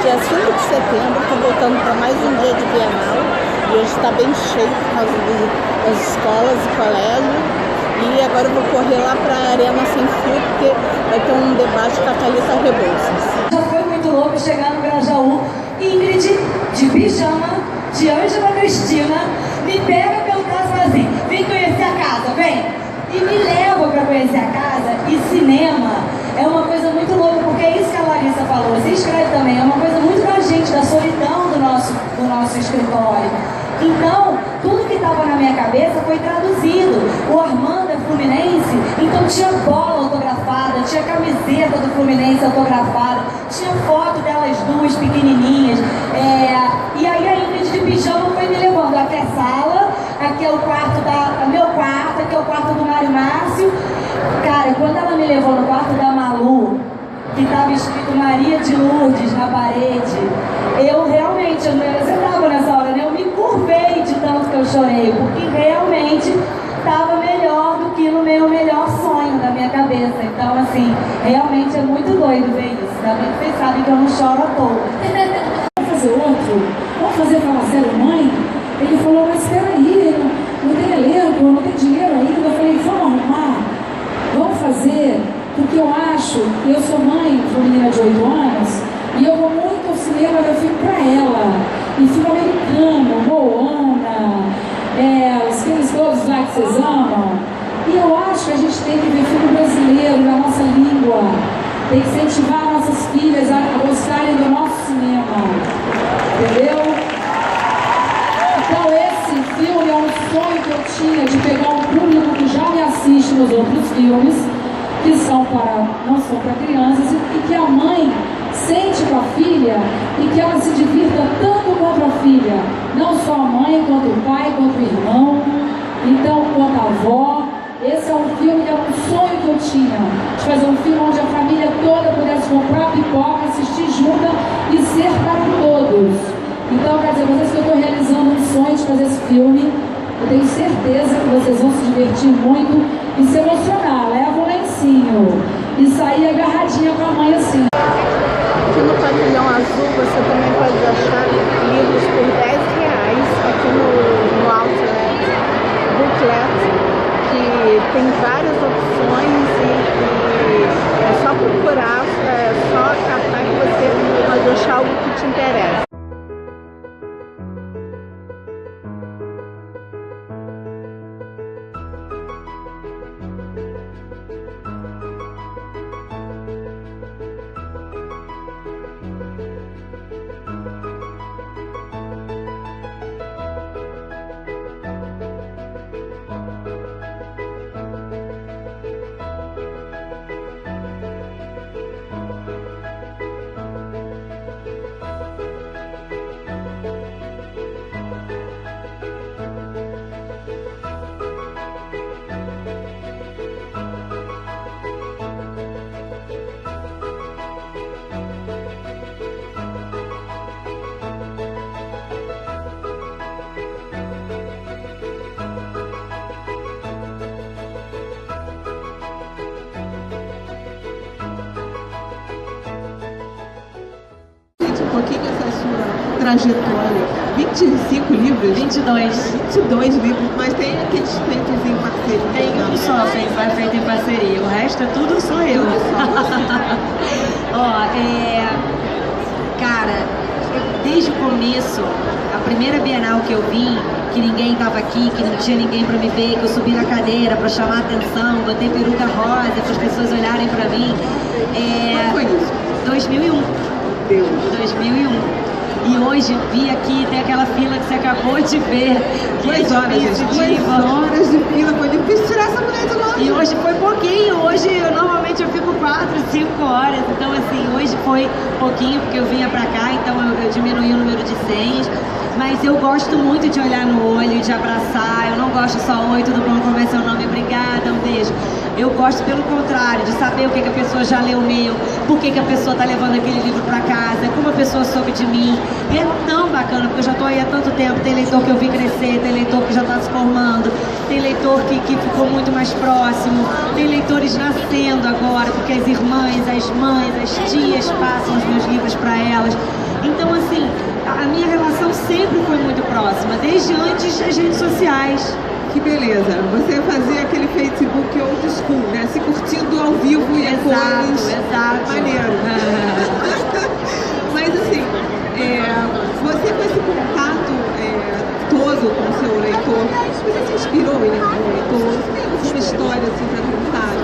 dia 5 de setembro, estou voltando para mais um dia de Bienal e hoje está bem cheio por causa das escolas e colégios. E agora eu vou correr lá para a Arena Sem Fio, porque vai ter um debate com a Thalita Rebouças. Já foi muito louco chegar no Grajaú. Ingrid, de pijama, de Ângela Cristina, me pega pelo braço e fala assim: vem conhecer a casa, vem! E me leva para conhecer a casa. E cinema é uma coisa muito louca, porque é isso que a Larissa falou. Você escreve também, é uma coisa muito da gente, da solidão do nosso escritório. Então, tudo que estava na minha cabeça foi traduzido. O Armando é fluminense, então tinha bola autografada, tinha camiseta do Fluminense autografada, tinha foto delas duas pequenininhas. E aí a Ingrid de pijama foi me levando. Aqui é a sala, aqui é o quarto meu quarto, aqui é o quarto do Mário Márcio. Cara, quando ela me levou no quarto da Malu, que estava escrito Maria de Lourdes na parede, eu realmente, você estava nessa hora, né? Eu me curvei de tanto que eu chorei, porque realmente estava melhor do que no meu melhor sonho da minha cabeça. Então, assim, realmente é muito doido ver isso. Ainda bem que vocês sabem que eu não choro à toa. Vamos fazer outro? Vamos fazer Fala Sério Mãe? Ele falou, mas espera aí, não tem elenco, não tem dinheiro ainda. Eu falei, vamos arrumar, vamos fazer, porque eu acho, eu sou mãe de uma menina de 8 anos, e eu vou muito ao cinema, eu fico pra ela, e filme americano, Moana, os filmes todos lá que vocês amam, e eu acho que a gente tem que ver filme brasileiro, na nossa língua, tem que incentivar nossas filhas a gostarem do nosso cinema, entendeu? Então esse filme é um sonho que eu tinha de pegar um público que já me assiste nos outros filmes, que não são para crianças, e que a mãe sente com a filha e que ela se divirta tanto quanto a filha, não só a mãe, quanto o pai, quanto o irmão, então quanto a avó. Esse é um filme, é um sonho que eu tinha, de fazer um filme onde a família toda pudesse comprar pipoca, assistir junta e ser para todos. Então, quer dizer, vocês que eu estou realizando um sonho de fazer esse filme, eu tenho certeza que vocês vão se divertir muito e se emocionar. Leva um lencinho e sair agarradinha com a mãe assim. Aqui no Pavilhão Azul você também pode achar livros por R$10 aqui no Outlet, Booklet, que tem várias opções e é só procurar, é só catar que você pode achar algo que te interessa. Um pouquinho essa sua trajetória. 25 livros? 22 livros, mas tem aqueles feitos em parceria. Tem um só feito em parceria, o resto é tudo só eu. Cara, desde o começo, a primeira Bienal que eu vim, que ninguém estava aqui, que não tinha ninguém para me ver, que eu subi na cadeira para chamar a atenção, botei peruca rosa para as pessoas olharem para mim. Quando foi isso? 2001. Deus. 2001. E hoje vi aqui, tem aquela fila que você acabou de ver. 2 horas, gente. 2 horas de fila, foi difícil tirar essa mulher do lado. E hoje foi pouquinho, hoje normalmente eu fico 4, 5 horas. Então assim, hoje foi pouquinho porque eu vinha pra cá, então eu diminuí o número de senhas. Mas eu gosto muito de olhar no olho, de abraçar. Eu não gosto só, oi, tudo bom, como é seu nome? Obrigada, um beijo. Eu gosto, pelo contrário, de saber o que a pessoa já leu meu, por que a pessoa está levando aquele livro para casa, como a pessoa soube de mim. E é tão bacana, porque eu já estou aí há tanto tempo. Tem leitor que eu vi crescer, tem leitor que já está se formando, tem leitor que ficou muito mais próximo, tem leitores nascendo agora, porque as irmãs, as mães, as tias passam os meus livros para elas. Então, assim, a minha relação sempre foi muito próxima, desde antes das redes sociais. Que beleza, você fazia aquele Facebook old school, né? Se curtindo ao vivo e a cores. Exato. Maneiro. Mas assim, você com esse contato todo com o seu leitor, você se inspirou em algum leitor? Você tem alguma história assim para contar?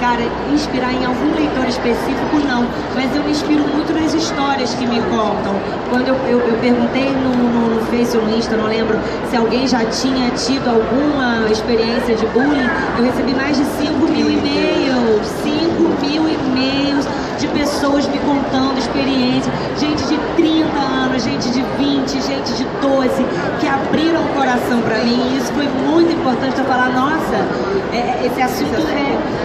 Cara, inspirar em algum leitor específico não, mas eu me inspiro muito nas histórias que me contam. Quando eu perguntei no Face ou no Insta, não lembro, se alguém já tinha tido alguma experiência de bullying, eu recebi mais de 5 mil e-mails, 5 mil e-mails de pessoas me contando experiências, gente de 30 anos, gente de 20, gente de 12, que abriram o coração pra mim, e isso foi muito importante eu falar, nossa, esse assunto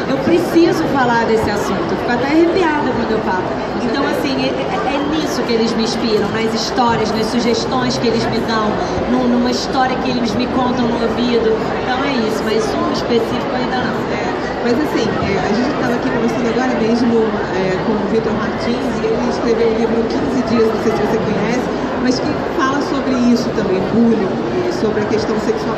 eu preciso falar desse assunto, eu fico até arrepiada quando eu falo. Então assim, é nisso que eles me inspiram, nas histórias, nas sugestões que eles me dão, numa história que eles me contam no ouvido. Então é isso, mas um específico ainda não. Mas assim, a gente estava aqui conversando agora mesmo com o Vitor Martins, e ele escreveu um livro 15 dias, não sei se você conhece, mas que fala sobre isso também, bullying, sobre a questão sexual.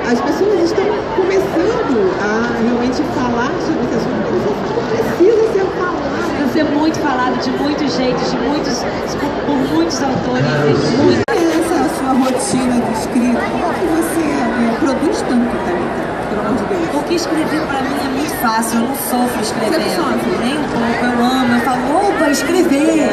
As pessoas estão começando a realmente falar sobre esse assunto, mas esse assunto precisa ser falado. Precisa ser muito falado de muitos jeitos, por muitos autores. Essa é a sua rotina de escrita? Como que você produz tanto também? Porque escrever pra mim é muito fácil, eu não sofro escrevendo. Você não sofre? Nem um pouco, eu amo, eu falo, opa, escrever!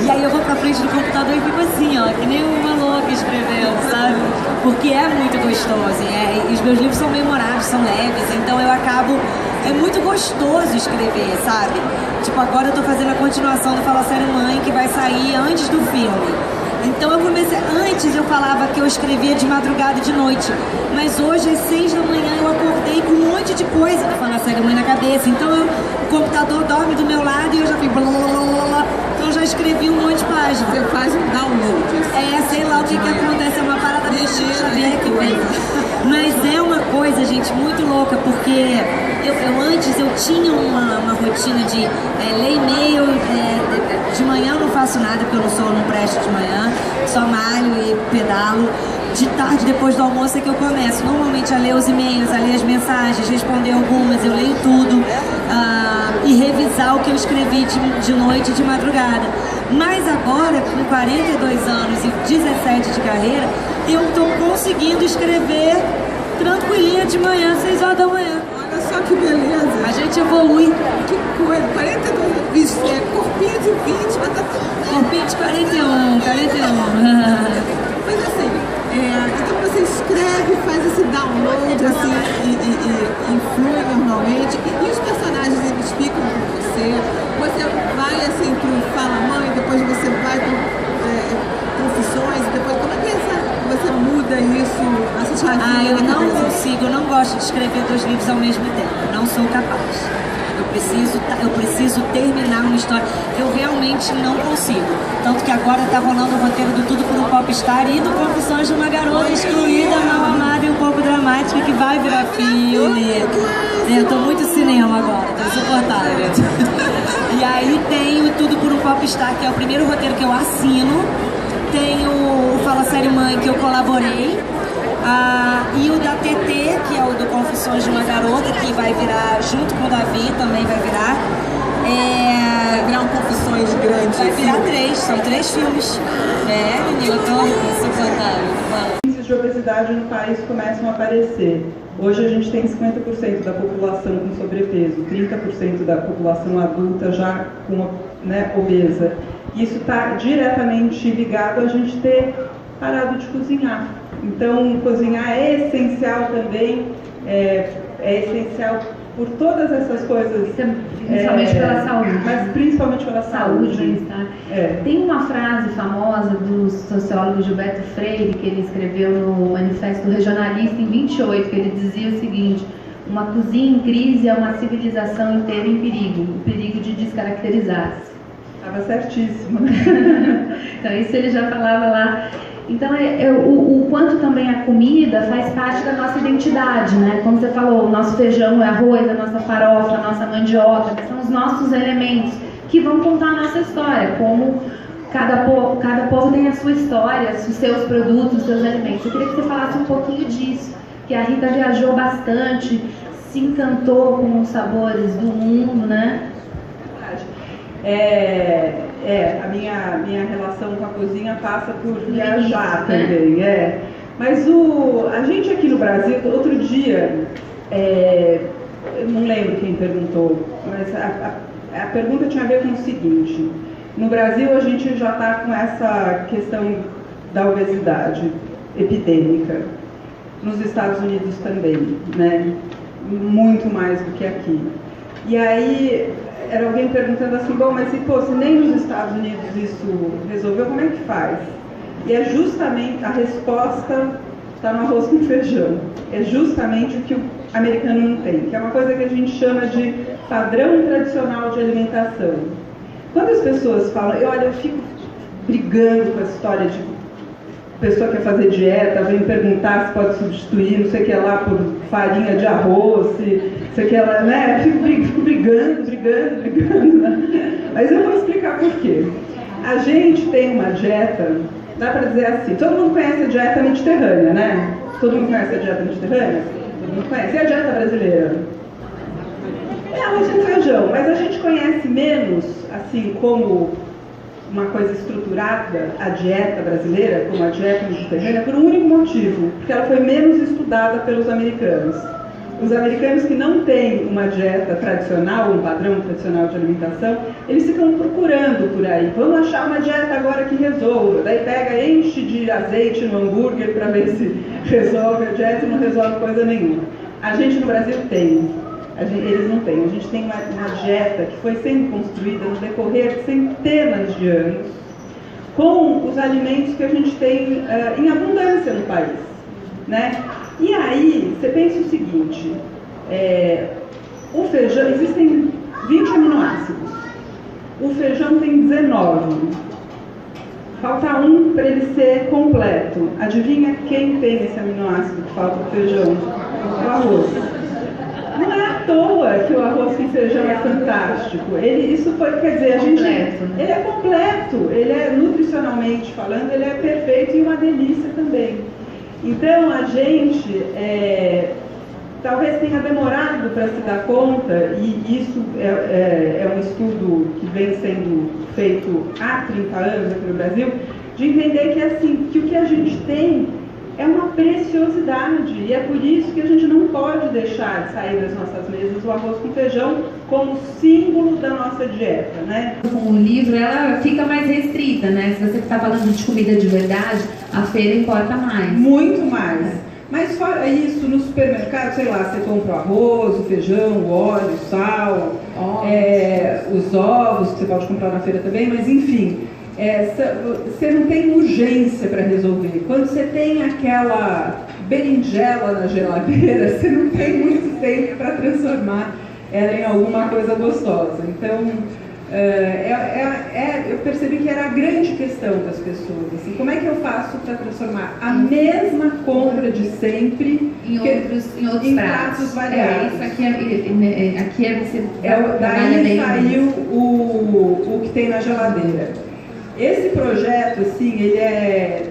E aí eu vou pra frente do computador e fico assim, ó, que nem uma louca escrevendo, sabe? Porque é muito gostoso, e os meus livros são memoráveis, são leves, então eu acabo, é muito gostoso escrever, sabe? Tipo, agora eu tô fazendo a continuação do Fala Sério Mãe, que vai sair antes do filme. Então eu comecei, antes eu falava que eu escrevia de madrugada e de noite, mas hoje às 6 da manhã eu acordei com um monte de coisa pra falar sério mãe na cabeça, então o computador dorme do meu lado e eu já fico blá, blá, blá, blá, então eu já escrevi um monte de páginas. Você faz um download. Sei lá o que acontece, é uma parada meio Xavier que vem. Mas é uma coisa, gente, muito louca, porque antes eu tinha uma rotina de ler e-mail, de manhã eu não faço nada porque eu não presto de manhã, só malho e pedalo. De tarde, depois do almoço, é que eu começo normalmente a ler os e-mails, a ler as mensagens, responder algumas, eu leio tudo e revisar o que eu escrevi de noite e de madrugada. Mas agora, com 42 anos e 17 de carreira, eu estou conseguindo escrever tranquilinha de manhã, 6 horas da manhã. Olha só que beleza. A gente evolui. Que coisa, 42, corpinho de 20, mas tá tudo. Corpinho de 41. Mas assim, então você escreve, faz esse download assim, e flui normalmente, e os personagens eles ficam com você vai assim pro Fala Mãe, depois você vai pro Confissões, depois como é que você muda isso? Eu não consigo, eu não gosto de escrever 2 livros ao mesmo tempo, não sou capaz. Eu preciso terminar uma história. Eu realmente não consigo. Tanto que agora tá rolando o roteiro do Tudo por um Popstar e do Confissões de uma Garota Excluída, Mal Amada e um pouco dramática, que vai virar filme. Eu tô muito cinema agora, tô insuportável. E aí tem o Tudo por um Popstar, que é o primeiro roteiro que eu assino. Tem o Fala Sério Mãe, que eu colaborei. E o da TT, que é o do Confissões de uma Garota, que vai virar, junto com o Davi, também vai virar. Vai virar um Confissões grande. Vai virar 3, são 3 filmes. Menino, tô insuportável. Índices de obesidade no país começam a aparecer. Hoje a gente tem 50% da população com sobrepeso, 30% da população adulta já obesa. Isso está diretamente ligado a gente ter parado de cozinhar. Então, cozinhar é essencial também, é essencial por todas essas coisas. Principalmente pela saúde. Mas principalmente pela saúde. Bem-estar. Tem uma frase famosa do sociólogo Gilberto Freire, que ele escreveu no Manifesto Regionalista em 28, que ele dizia o seguinte: Uma cozinha em crise é uma civilização inteira em perigo, o perigo de descaracterizar-se. Estava certíssimo. Então isso ele já falava lá. Então o quanto também a comida faz parte da nossa identidade, né? Como você falou, o nosso feijão, o arroz, a nossa farofa, a nossa mandioca, que são os nossos elementos que vão contar a nossa história, como cada povo tem a sua história, os seus produtos, os seus alimentos. Eu queria que você falasse um pouquinho disso, que a Rita viajou bastante, se encantou com os sabores do mundo, né? A minha relação com a cozinha passa por viajar também, Mas a gente aqui no Brasil, outro dia, eu não lembro quem perguntou, mas a pergunta tinha a ver com o seguinte: no Brasil a gente já está com essa questão da obesidade epidêmica, nos Estados Unidos também, né? Muito mais do que aqui. E aí era alguém perguntando assim, bom, mas se nem nos Estados Unidos isso resolveu, como é que faz? E é justamente, a resposta está no arroz com feijão. É justamente o que o americano não tem, que é uma coisa que a gente chama de padrão tradicional de alimentação. Quando as pessoas falam, eu fico brigando com a história de pessoa que quer fazer dieta, vem perguntar se pode substituir, não sei o que lá, por farinha de arroz, sei o que lá, né? Fico brigando, né? Mas eu vou explicar por quê. A gente tem uma dieta, dá para dizer assim, todo mundo conhece a dieta mediterrânea, né? Todo mundo conhece a dieta mediterrânea? Todo mundo conhece. E a dieta brasileira? É arroz com feijão, mas a gente conhece menos, assim, como uma coisa estruturada, a dieta brasileira, como a dieta mediterrânea, por um único motivo, porque ela foi menos estudada pelos americanos. Os americanos que não têm uma dieta tradicional, um padrão tradicional de alimentação, eles ficam procurando por aí. Vamos achar uma dieta agora que resolva. Daí pega, enche de azeite no hambúrguer para ver se resolve a dieta e não resolve coisa nenhuma. A gente no Brasil tem. Eles não têm. A gente tem uma dieta que foi sendo construída no decorrer de centenas de anos com os alimentos que a gente tem em abundância no país, né? E aí, você pensa o seguinte, o feijão, existem 20 aminoácidos, o feijão tem 19, falta um para ele ser completo. Adivinha quem tem esse aminoácido que falta no feijão? O arroz. Não é à toa que o arroz com feijão é fantástico. Isso foi, quer dizer, a gente, ele é completo, ele é nutricionalmente falando, ele é perfeito e uma delícia também. Então a gente talvez tenha demorado para se dar conta, e isso é um estudo que vem sendo feito há 30 anos aqui no Brasil, de entender que, assim, que o que a gente tem é uma preciosidade, e é por isso que a gente não pode deixar de sair das nossas mesas o arroz com feijão como símbolo da nossa dieta, né? Com o livro, ela fica mais restrita, né? Se você está falando de comida de verdade, a feira importa mais. Muito mais. Mas fora isso, no supermercado, sei lá, você compra o arroz, o feijão, o óleo, o sal, os ovos, que você pode comprar na feira também, mas enfim, você não tem urgência para resolver. Quando você tem aquela berinjela na geladeira, você não tem muito tempo para transformar ela em alguma coisa gostosa. Então, eu percebi que era a grande questão das pessoas, assim, como é que eu faço para transformar a mesma compra de sempre em outros pratos variados. Isso aqui é você daí saiu o que tem na geladeira. Esse projeto, assim, ele é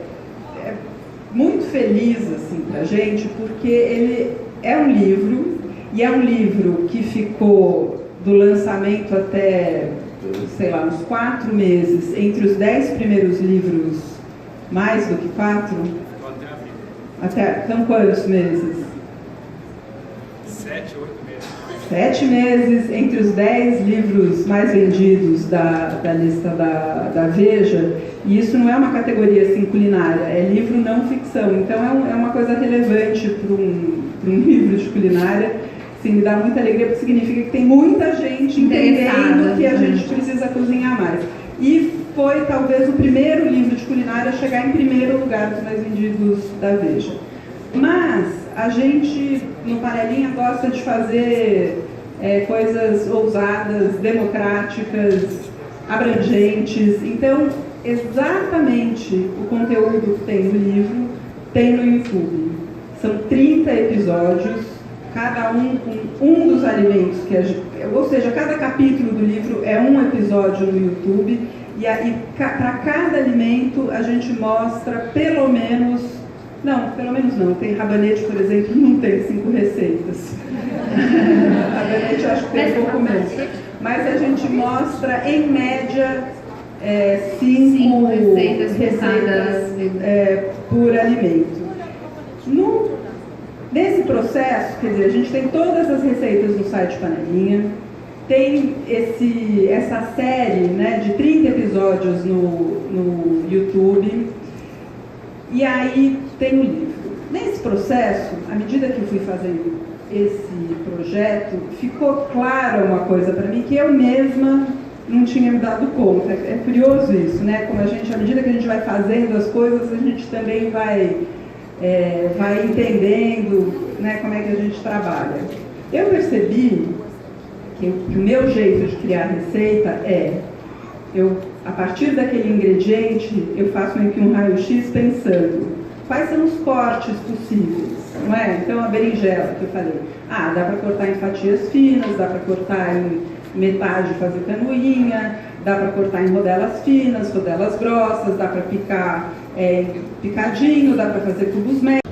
muito feliz, assim, pra gente, porque ele é um livro, e é um livro que ficou do lançamento até, sei lá, uns 4 meses, entre os 10 primeiros livros, mais do que 4? Então, quantos meses? 7, 8 meses. 7 meses entre os 10 livros mais vendidos da lista da Veja, e isso não é uma categoria assim, culinária, é livro não ficção, então é uma coisa relevante para um livro de culinária. Assim, me dá muita alegria, porque significa que tem muita gente entendendo que a gente precisa cozinhar mais. E foi talvez o primeiro livro de culinária a chegar em primeiro lugar dos mais vendidos da Veja. Mas a gente no Panelinha gosta de fazer coisas ousadas, democráticas, abrangentes. Então, exatamente o conteúdo que tem no livro tem no YouTube. São 30 episódios, cada um com um dos alimentos ou seja, cada capítulo do livro é um episódio no YouTube, e para cada alimento a gente mostra pelo menos não, tem rabanete, por exemplo, não tem 5 receitas. Rabanete eu acho que tem um pouco menos. Mas a gente mostra, em média, 5 receitas por alimento. Nesse processo, quer dizer, a gente tem todas as receitas no site Panelinha, tem essa série, né, de 30 episódios no YouTube, e aí tem o livro. Nesse processo, à medida que eu fui fazendo esse projeto, ficou clara uma coisa para mim que eu mesma não tinha me dado conta. É curioso isso, né? Como à medida que a gente vai fazendo as coisas, a gente também vai entendendo, né, como é que a gente trabalha. Eu percebi que o meu jeito de criar receita a partir daquele ingrediente, eu faço meio que um raio-x pensando quais são os cortes possíveis, não é? Então, a berinjela que eu falei, dá para cortar em fatias finas, dá para cortar em metade e fazer canoinha, dá para cortar em rodelas finas, rodelas grossas, dá para picar picadinho, dá para fazer cubos médios.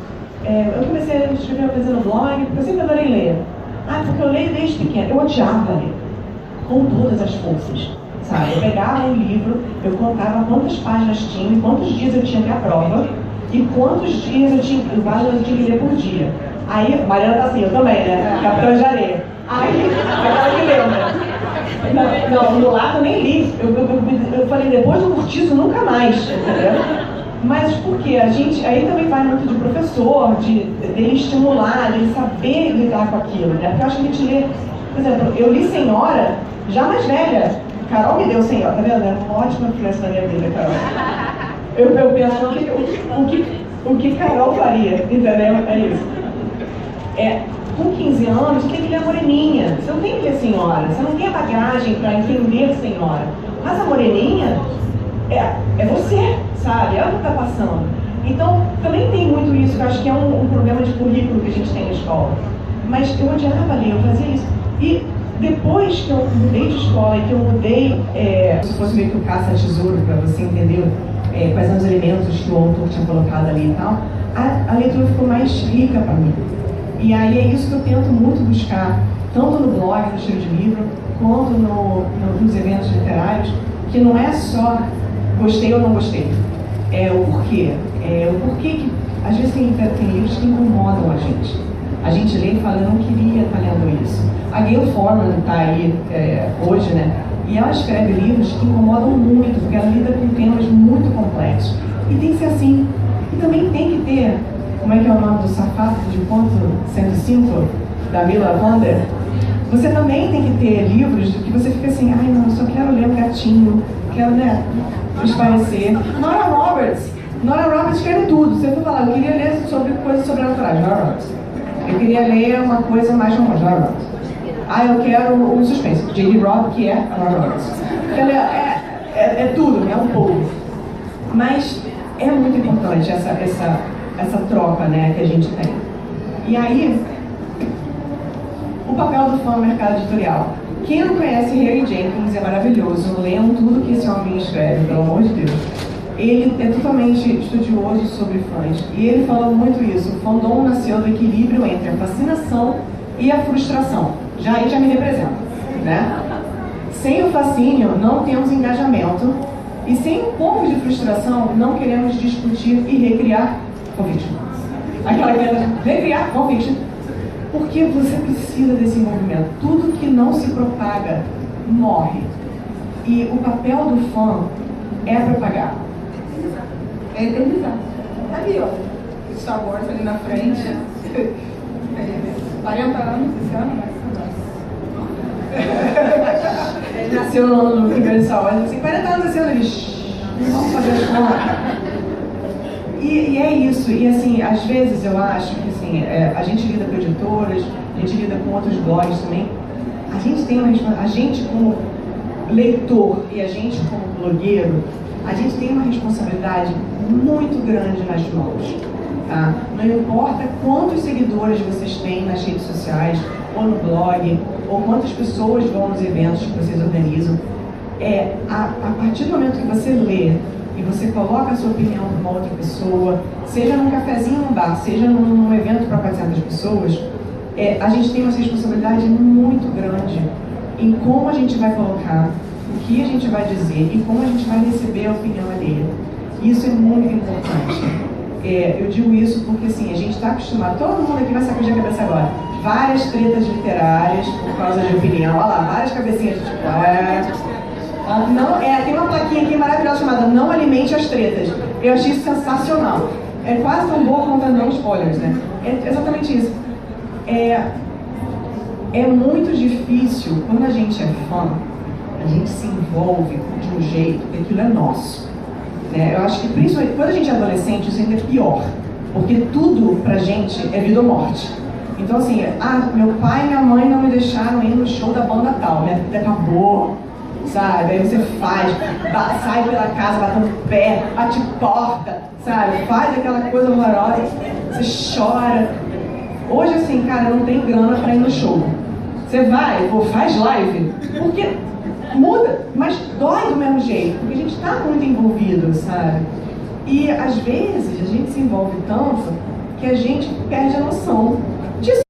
Eu comecei a escrever uma coisa no blog, porque eu sempre adorei ler. Porque eu leio desde pequena. Eu odiava ler, com todas as forças, sabe? Eu pegava um livro, eu contava quantas páginas tinha, quantos dias eu tinha até a prova, e quantos dias páginas eu tinha que ler por dia. Aí, Mariana tá assim, eu também, né? Capitão de Areia. Aí, aquela que lembra. Não, no lado eu nem li. Eu falei, depois do curtiço, nunca mais, entendeu? Mas por quê? Aí também vai muito de professor, dele estimular, dele saber lidar com aquilo, né? Porque eu acho que a gente lê, por exemplo, eu li Senhora, já mais velha. Carol me deu Senhora, tá vendo? É uma ótima influência na minha vida, Carol. Eu penso o que Carol faria, entendeu? É isso. Com 15 anos, você tem que ler a Moreninha. Você não tem que ler Senhora, você não tem a bagagem para entender Senhora. Mas a Moreninha é você, sabe? É o que está passando. Então, também tem muito isso, que eu acho que é um problema de currículo que a gente tem na escola. Mas eu odiava ler, eu fazia isso. E depois que eu mudei de escola e que eu mudei, se fosse meio que um caça-tesouro para você entender quais são os elementos que o autor tinha colocado ali e tal, a leitura ficou mais rica para mim. E aí é isso que eu tento muito buscar, tanto no blog, no estilo de livro, quanto nos eventos literários, que não é só gostei ou não gostei, é o porquê. O porquê que, às vezes, tem livros que incomodam a gente. A gente lê e fala, eu não queria estar lendo isso. A Gayle Forman está aí hoje, né? E ela escreve livros que incomodam muito, porque ela lida com temas muito complexos. E tem que ser assim. E também tem que ter, como é que é o nome do sapato de ponto 105, da Mila Wander? Você também tem que ter livros que você fica assim, não, eu só quero ler um gatinho, quero, né, esparecer. Nora Roberts escreve tudo. Você for falar, eu queria ler sobre coisas sobrenaturais, Nora Roberts. Eu queria ler uma coisa mais romântica, Nora Roberts. Eu quero um suspense, J.D. Robb, que é a Nora Roberts. É tudo, é um povo. Mas é muito importante essa troca, né, que a gente tem. E aí, o papel do fã no mercado editorial. Quem não conhece Harry Jenkins é maravilhoso, leiam tudo que esse homem escreve, pelo amor de Deus. Ele é totalmente estudioso sobre fãs, e ele fala muito isso. O fandom nasceu do equilíbrio entre a fascinação e a frustração. Aí já me representa, né? Sem o fascínio, não temos engajamento, e sem um pouco de frustração, não queremos discutir e recriar fanfiction. Aquela que é recriar fanfiction. Porque você precisa desse envolvimento. Tudo que não se propaga morre. E o papel do fã é propagar. É eternizar. Tá ali, ó. Star Wars ali na frente. 40 anos esse ano, mas ele nasceu no ano do primeiro Star Wars, assim, 40 anos esse ano, vamos fazer as contas. E é isso, e assim, às vezes eu acho que assim, a gente lida com editoras, a gente lida com outros blogs também, a gente como leitor e a gente como blogueiro, a gente tem uma responsabilidade muito grande nas mãos, tá? Não importa quantos seguidores vocês têm nas redes sociais, ou no blog, ou quantas pessoas vão nos eventos que vocês organizam, a partir do momento que você lê e você coloca a sua opinião para uma outra pessoa, seja num cafezinho num bar, seja num evento para 400 pessoas, a gente tem uma responsabilidade muito grande em como a gente vai colocar, o que a gente vai dizer e como a gente vai receber a opinião alheia. Isso é muito importante. Eu digo isso porque assim, a gente está acostumado, todo mundo aqui vai sacudir a cabeça agora, várias tretas literárias por causa de opinião, olha lá, várias cabecinhas de tipo, não, tem uma plaquinha aqui maravilhosa chamada Não Alimente as Tretas. Eu achei isso sensacional. É quase tão boa quanto não spoilers, né? É exatamente isso. É muito difícil, quando a gente é fã, a gente se envolve de um jeito que aquilo é nosso. Né? Eu acho que principalmente quando a gente é adolescente, isso ainda é pior. Porque tudo pra gente é vida ou morte. Então assim, meu pai e minha mãe não me deixaram ir no show da banda tal, minha vida acabou. Sabe? Aí você sai pela casa, batendo pé, bate porta, sabe? Faz aquela coisa horrorosa, você chora. Hoje assim, cara, não tem grana pra ir no show. Você vai, faz live, porque muda, mas dói do mesmo jeito, porque a gente tá muito envolvido, sabe? E às vezes a gente se envolve tanto que a gente perde a noção disso.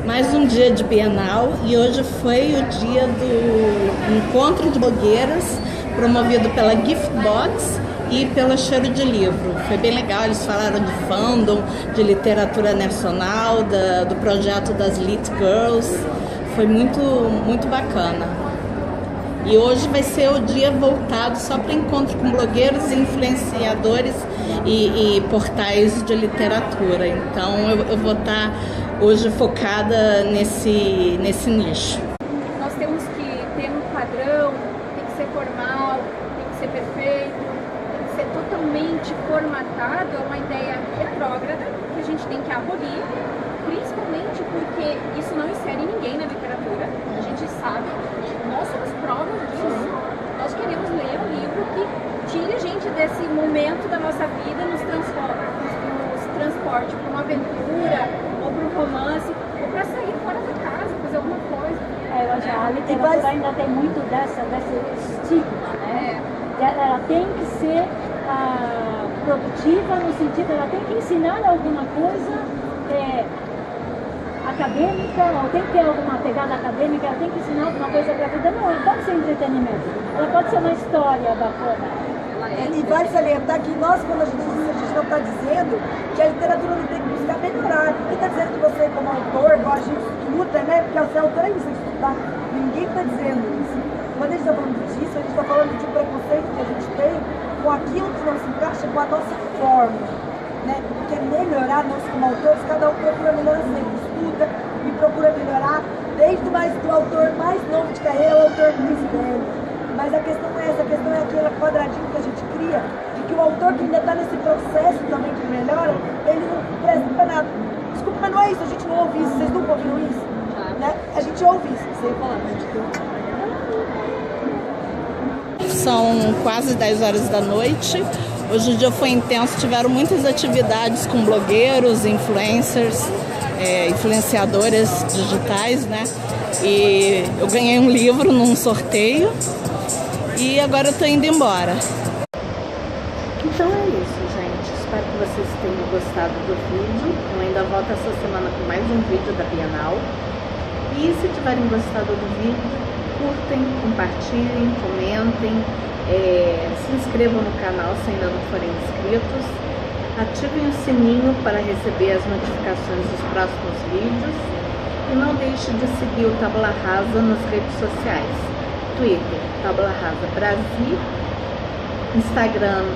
Mais um dia de Bienal e hoje foi o dia do encontro de blogueiras promovido pela Giftbox e pela Cheiro de Livro. Foi bem legal, eles falaram de fandom, de literatura nacional, do projeto das Lit Girls. Foi muito bacana. E hoje vai ser o dia voltado só para encontro com blogueiros, influenciadores e portais de literatura. Então eu vou estar hoje focada nesse nicho. Nós temos que ter um padrão, tem que ser formal, tem que ser perfeito, tem que ser totalmente formatado, é uma ideia retrógrada que a gente tem que abolir, principalmente porque isso não insere ninguém na literatura, a gente sabe, nós somos provas disso. Nós queremos ler um livro que tire a gente desse momento da nossa vida, nos transporte para uma aventura, ou para um romance, ou para sair fora da casa, fazer alguma coisa. Eu acho que a literatura ainda tem muito desse estigma, né? Ela tem que ser produtiva no sentido, ela tem que ensinar alguma coisa acadêmica, ou tem que ter alguma pegada acadêmica, ela tem que ensinar alguma coisa para a vida. Não, ela pode ser entretenimento, ela pode ser uma história bacana. E vale salientar que nós, quando a gente não está dizendo que a literatura não tem que buscar melhorar. Ninguém está dizendo que você, como autor, igual a gente luta, né? Porque você é autor e você estudar. Ninguém está dizendo isso. Quando a gente está falando disso, a gente está falando de um preconceito que a gente tem com aquilo que não se encaixa com a nossa forma. Né? Porque melhorar, nós como autores, cada um procura melhorar sempre, estuda e procura melhorar, desde o autor mais novo de carreira ao autor mais velho. Mas a questão não é essa, a questão é aquele quadradinho que a gente cria, de que o autor que ainda está nesse processo também de melhora, ele não presta para nada. Desculpa, mas não é isso, a gente não ouve isso, vocês nunca ouviram isso? Né? A gente ouve isso, sem falar, a gente ouve. São quase 10 horas da noite. Hoje o dia foi intenso, tiveram muitas atividades com blogueiros, influencers, influenciadoras digitais, né? E eu ganhei um livro num sorteio e agora eu tô indo embora. Então é isso, gente. Espero que vocês tenham gostado do vídeo. Eu ainda volto essa semana com mais um vídeo da Bienal. E se tiverem gostado do vídeo, curtem, compartilhem, comentem, se inscrevam no canal se ainda não forem inscritos, ativem o sininho para receber as notificações dos próximos vídeos e não deixe de seguir o Tábula Rasa nas redes sociais, Twitter, Tábula Rasa Brasil, Instagram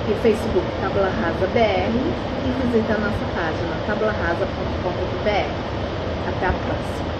e Facebook, Tábula Rasa BR, e visite a nossa página, tabulaRasa.com.br. Até a próxima!